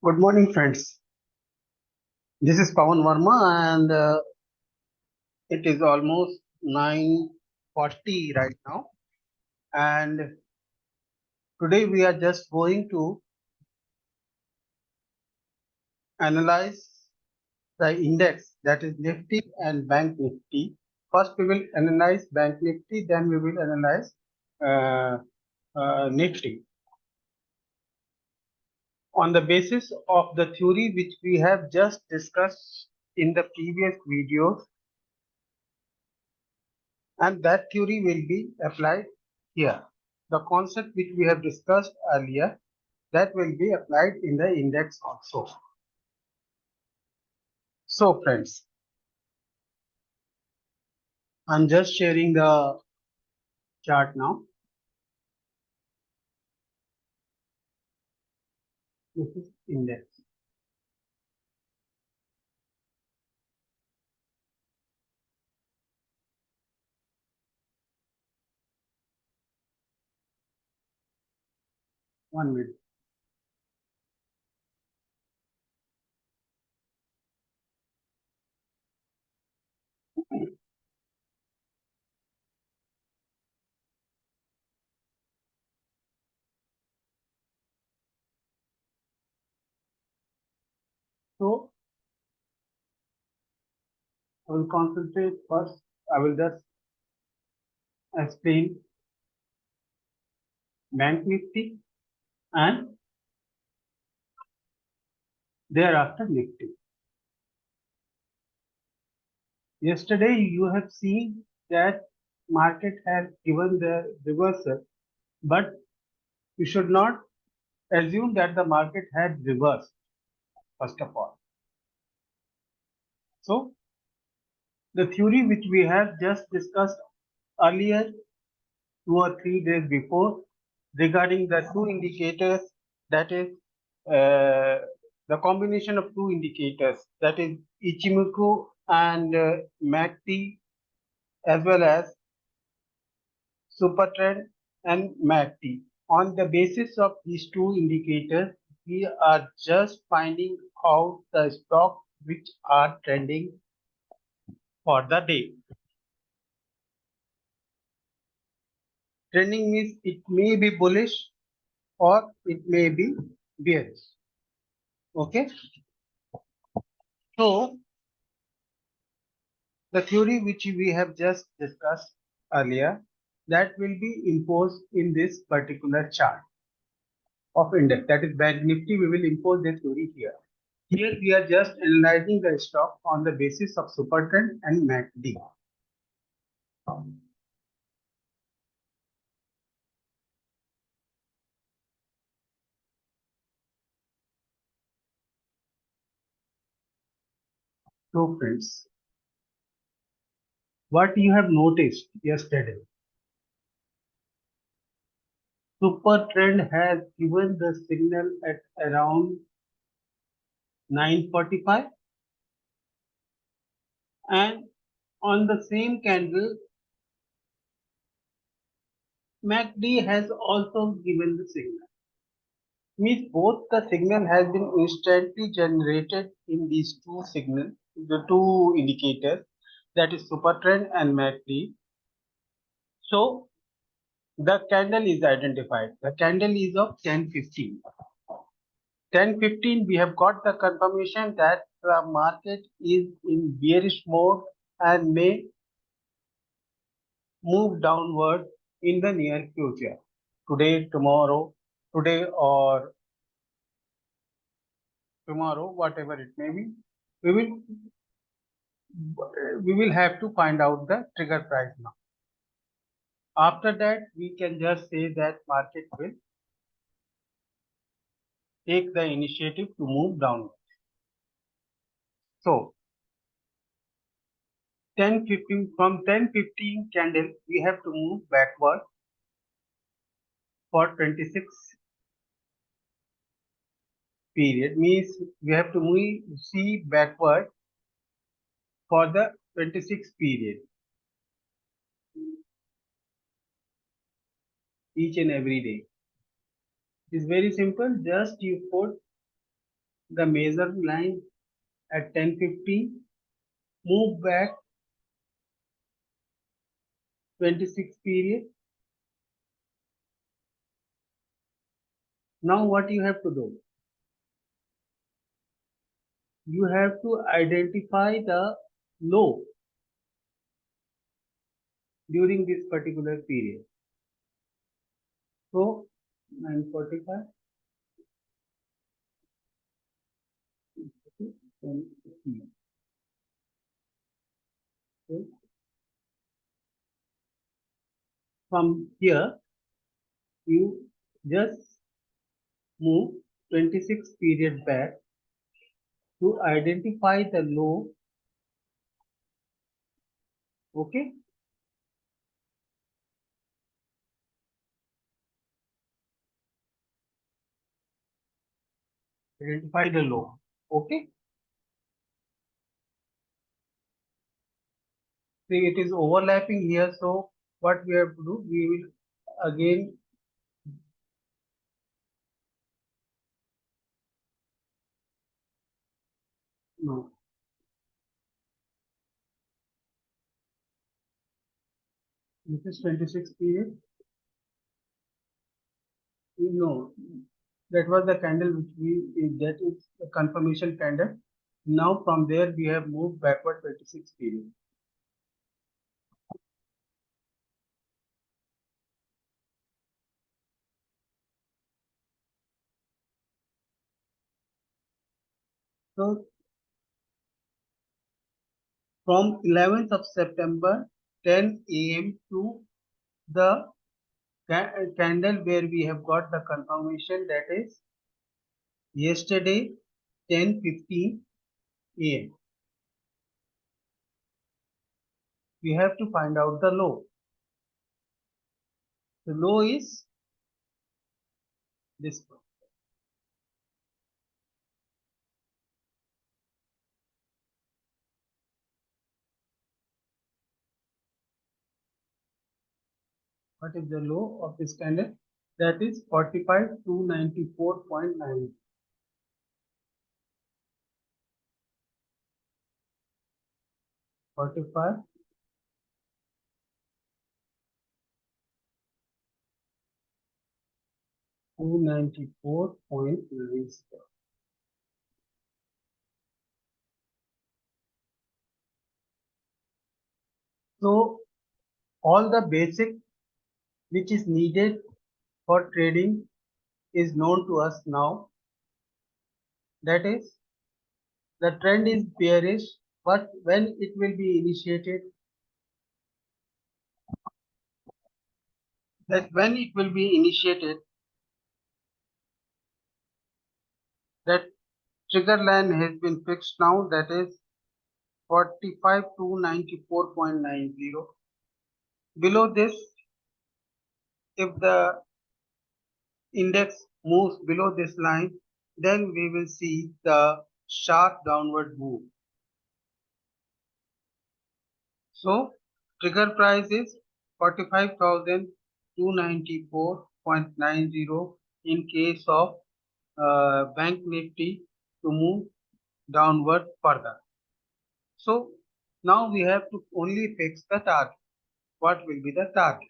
Good morning, friends. This is Pawan Verma, and it is almost 9:40 right now. And today we are just going to analyze the index, that is Nifty and Bank Nifty. First, we will analyze Bank Nifty, then we will analyze uh, Nifty. On the basis of the theory which we have just discussed in the previous videos, and that theory will be applied here. The concept which we have discussed earlier, that will be applied in the index also. So friends, I'm just sharing the chart now. This is index. One minute. So I will concentrate first. I will just explain Bank Nifty and thereafter Nifty. Yesterday you have seen that market has given the reversal, but you should not assume that the market had reversed first of all. So the theory which we have just discussed earlier 2 or 3 days before regarding the two indicators, that is the combination of two indicators, that is Ichimoku and MACD, as well as SuperTrend and MACD. On the basis of these two indicators, we are just finding out the stocks which are trending for the day. Trending means it may be bullish or it may be bearish. Okay. So the theory which we have just discussed earlier, that will be imposed in this particular chart of index, that is Bank Nifty. We will impose this theory here. Here we are just analyzing the stock on the basis of SuperTrend and MACD. So friends, what you have noticed yesterday, SuperTrend has given the signal at around 9:45, and on the same candle MACD has also given the signal. Means both the signal has been instantly generated in these two signals, the two indicators, that is SuperTrend and MACD. So the candle is identified. The candle is of 10:15. 10:15, we have got the confirmation that the market is in bearish mode and may move downward in the near future. Today, tomorrow, today or tomorrow, whatever it may be, we will have to find out the trigger price now. After that, we can just say that market will take the initiative to move downward. So 10:15, from 10:15 candle, we have to move backward for 26 period. Means we have to see backward for the 26 period each and every day. It's very simple. Just you put the major line at 1050, move back 26 period. Now what you have to do? You have to identify the low during this particular period. So 945 and C. So from here you just move 26 period back to identify the low. Okay, identify the low. Okay, see it is overlapping here, so what we have to do, we will again no, this is 26 period. No, that was the candle which that is the confirmation candle. Now from there we have moved backward 26 period. So from 11th of September 10 a.m. to the candle where we have got the confirmation, that is yesterday 10:15 a.m. We have to find out the low. The low is this one. What is the low of this candle? That is 45,294.9. 45 294.9. So all the basic which is needed for trading is known to us now. That is, the trend is bearish, but when it will be initiated, that when it will be initiated, that trigger line has been fixed now, that is 45 to 94.90. Below this, if the index moves below this line, then we will see the sharp downward move. So trigger price is 45,294.90 in case of Bank Nifty to move downward further. So now we have to only fix the target. What will be the target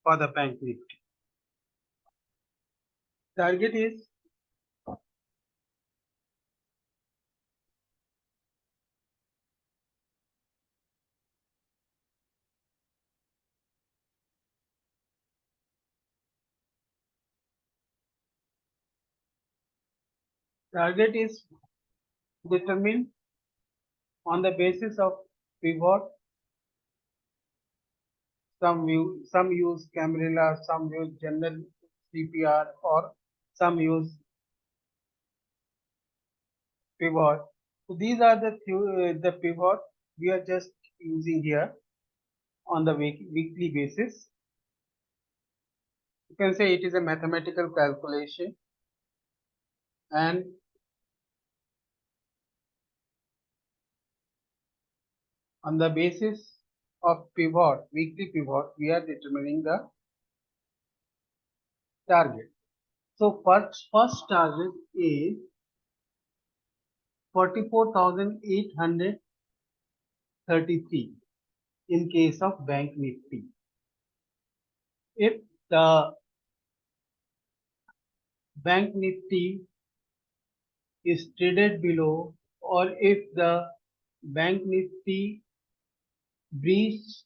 for the Bank Nifty? Target is determined on the basis of pivot. Some use Camarilla, some use general CPR, or some use pivot. So these are the pivot we are just using here on the weekly basis. You can say it is a mathematical calculation, and on the basis of pivot, weekly pivot, we are determining the target. So first target is 44,833 in case of Bank Nifty. If the Bank Nifty is traded below, or if the Bank Nifty breach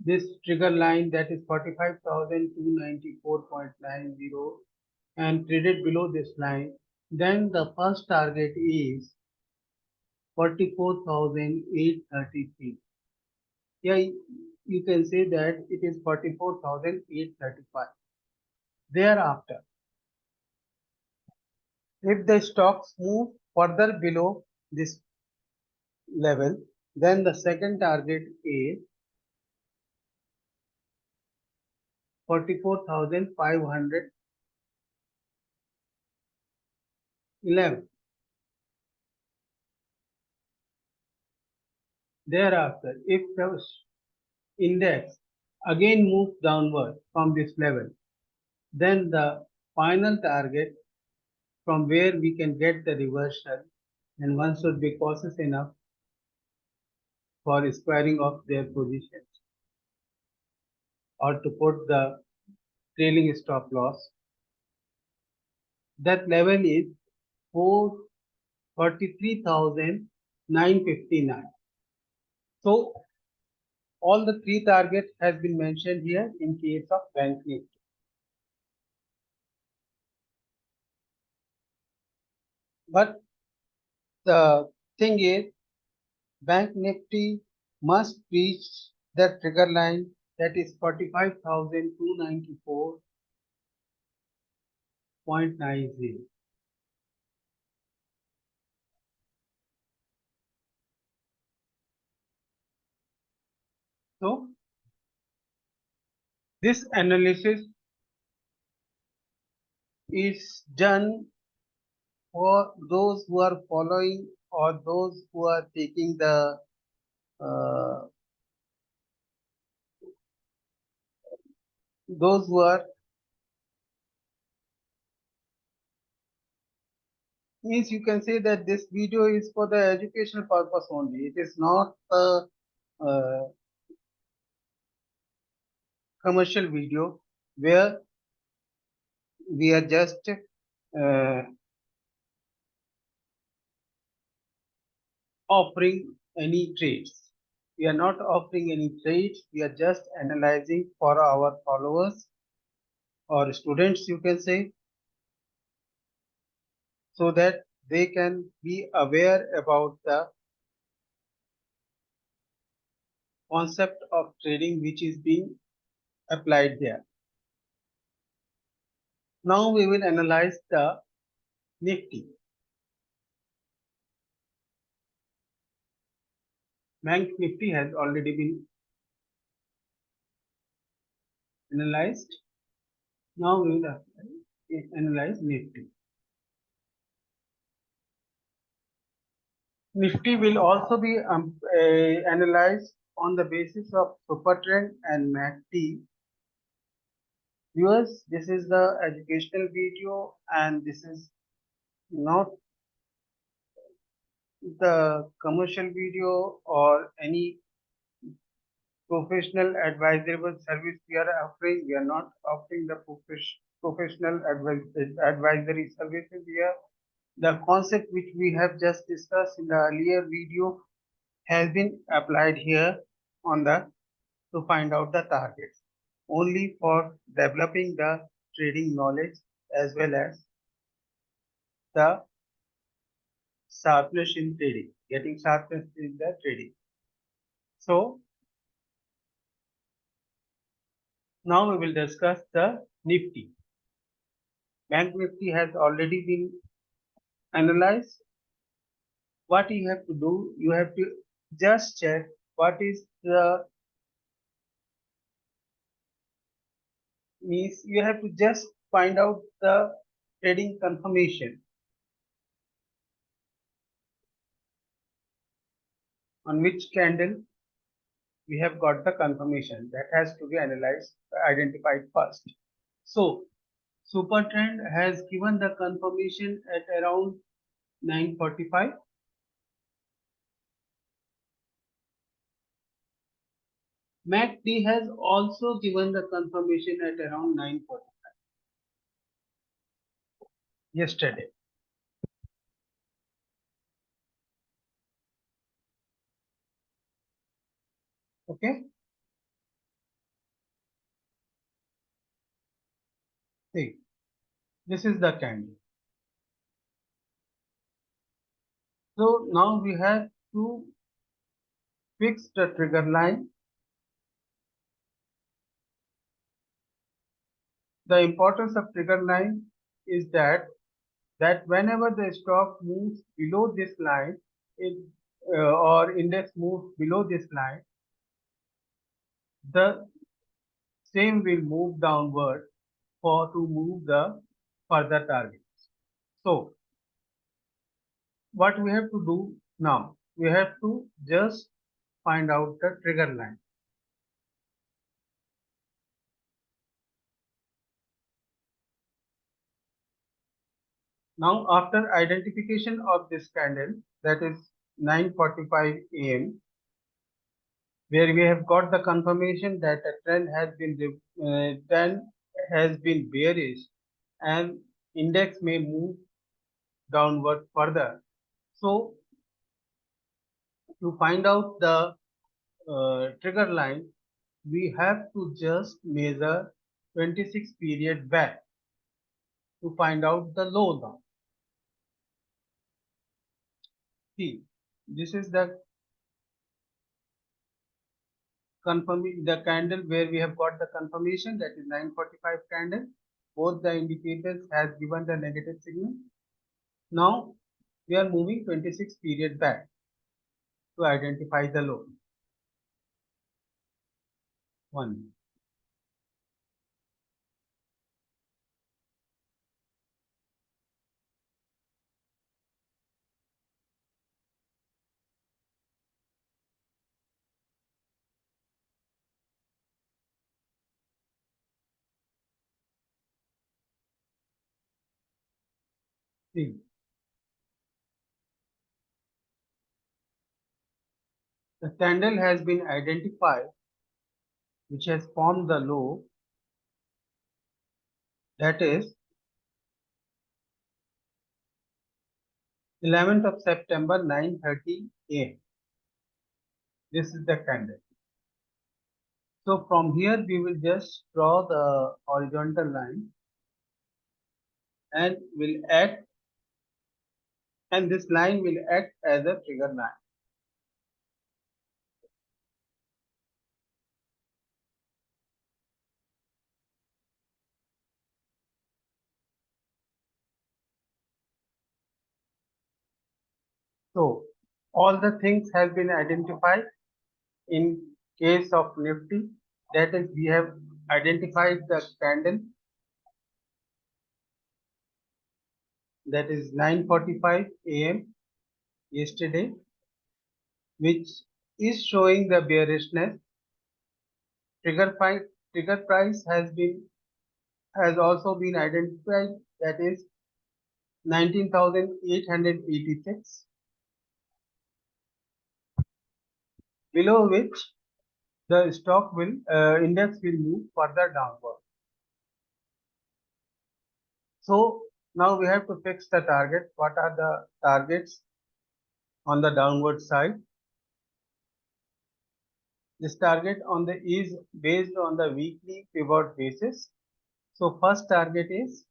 this trigger line, that is 45,294.90, and traded below this line, then the first target is 44,833. Yeah, you can say that it is 44,835. Thereafter, if the stocks move further below this level, then the second target is 44,511. Thereafter, if the index again moves downward from this level, then the final target from where we can get the reversal, and one should be cautious enough for squaring off their positions or to put the trailing stop loss. That level is 43,959. So all the three targets has been mentioned here in case of Bank Nifty. But the thing is, Bank Nifty must reach the trigger line, that is 45,294.90. So this analysis is done for those who are following, or those who are taking the uh, those who are, means you can say that this video is for the educational purpose only. It is not a uh, commercial video where we are just offering any trades. We are not offering any trades. We are just analyzing for our followers or students, you can say, so that they can be aware about the concept of trading which is being applied there. Now we will analyze the Nifty. Bank Nifty has already been analyzed. Now we will analyze Nifty. Nifty will also be analyzed on the basis of SuperTrend and MACD. Viewers, this is the educational video, and this is not the commercial video or any professional advisable service we are offering. We are not offering the professional advisory services here. The concept which we have just discussed in the earlier video has been applied here on the to find out the targets, only for developing the trading knowledge as well as the sharpness in trading, getting sharpness in the trading. So now we will discuss the Nifty. Bank Nifty has already been analyzed. What you have to do, you have to just check what is the, means you have to just find out the trading confirmation on which candle we have got the confirmation. That has to be analyzed, identified first. So SuperTrend has given the confirmation at around 9:45. MACD has also given the confirmation at around 9:45 yesterday. Okay, see, this is the candle. So now we have to fix the trigger line. The importance of trigger line is that whenever the stock moves below this line, it or index moves below this line, the same will move downward for to move the further targets. So what we have to do now, we have to just find out the trigger line. Now after identification of this candle, that is 9:45 a.m., where we have got the confirmation that the trend has been bearish and index may move downward further. So to find out the trigger line, we have to just measure 26 period back to find out the low now. See, this is the candle where we have got the confirmation, that is 9:45 candle. Both the indicators has given the negative signal. Now we are moving 26 period back to identify the low. 1. See, the candle has been identified which has formed the low, that is 11th of September 9:30 a.m. This is the candle. So from here we will just draw the horizontal line and this line will act as a trigger line. So all the things have been identified in case of Nifty. That is, we have identified the candle, that is 9:45 a.m. yesterday, which is showing the bearishness. Trigger price has also been identified, that is 19,886, below which the index will move further downward. So now we have to fix the target. What are the targets on the downward side? This target is based on the weekly pivot basis. So first target is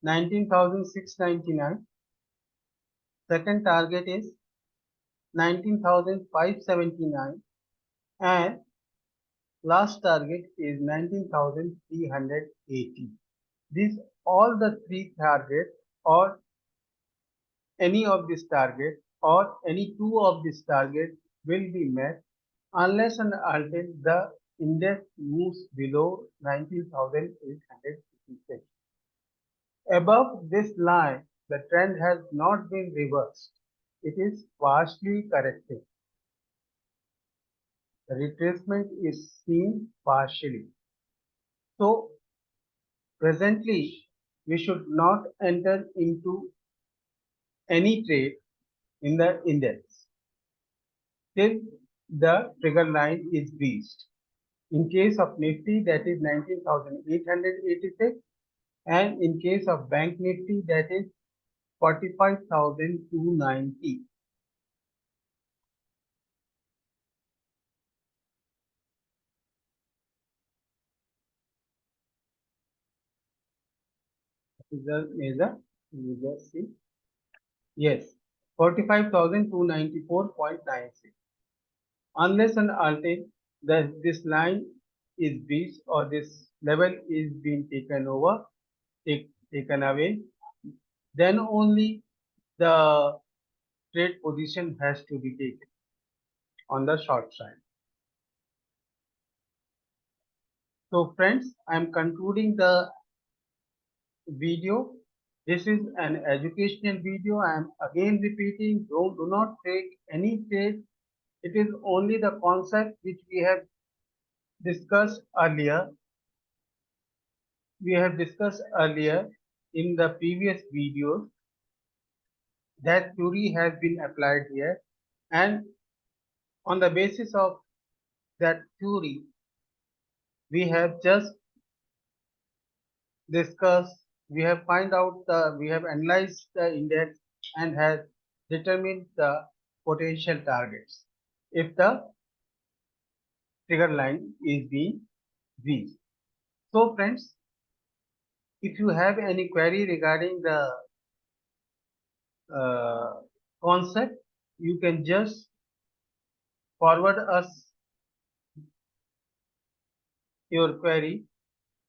19,699. Second target is 19,579, and last target is 19,380. These all the three targets, or any of these targets, or any two of these targets will be met unless and until the index moves below 19,856. Above this line, the trend has not been reversed. It is partially corrected. The retracement is seen partially. So Presently, we should not enter into any trade in the index till the trigger line is breached. In case of Nifty, that is 19,886, and in case of Bank Nifty, that is 45,290. Is the measure? You just see. Yes, 45,294.96. Unless and until this line is breached or this level is being taken over, taken away, then only the trade position has to be taken on the short side. So friends, I am concluding the video. This is an educational video. I am again repeating, do not take any trade. It is only the concept which we have discussed earlier. We have discussed earlier in the previous videos. That theory has been applied here, and on the basis of that theory, we have just discussed, we have analyzed the index and has determined the potential targets if the trigger line is being reached. So friends, if you have any query regarding the uh, concept, you can just forward us your query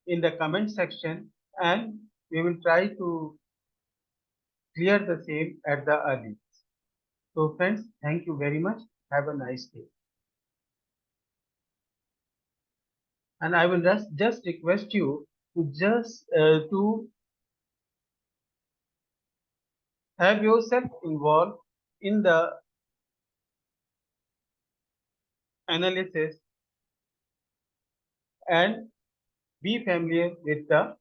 in the comment section, and we will try to clear the same at the earliest. So friends, thank you very much. Have a nice day. And I will just request you to to have yourself involved in the analysis and be familiar with the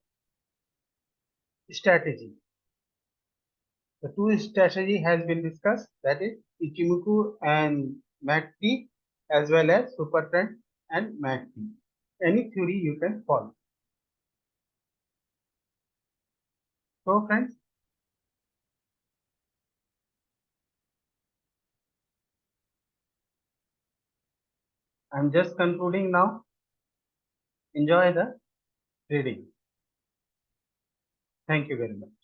strategy. The two strategy has been discussed, that is Ichimoku and MACD, as well as SuperTrend and MACD. Any theory you can follow. So friends, I'm just concluding now. Enjoy the trading. Thank you very much.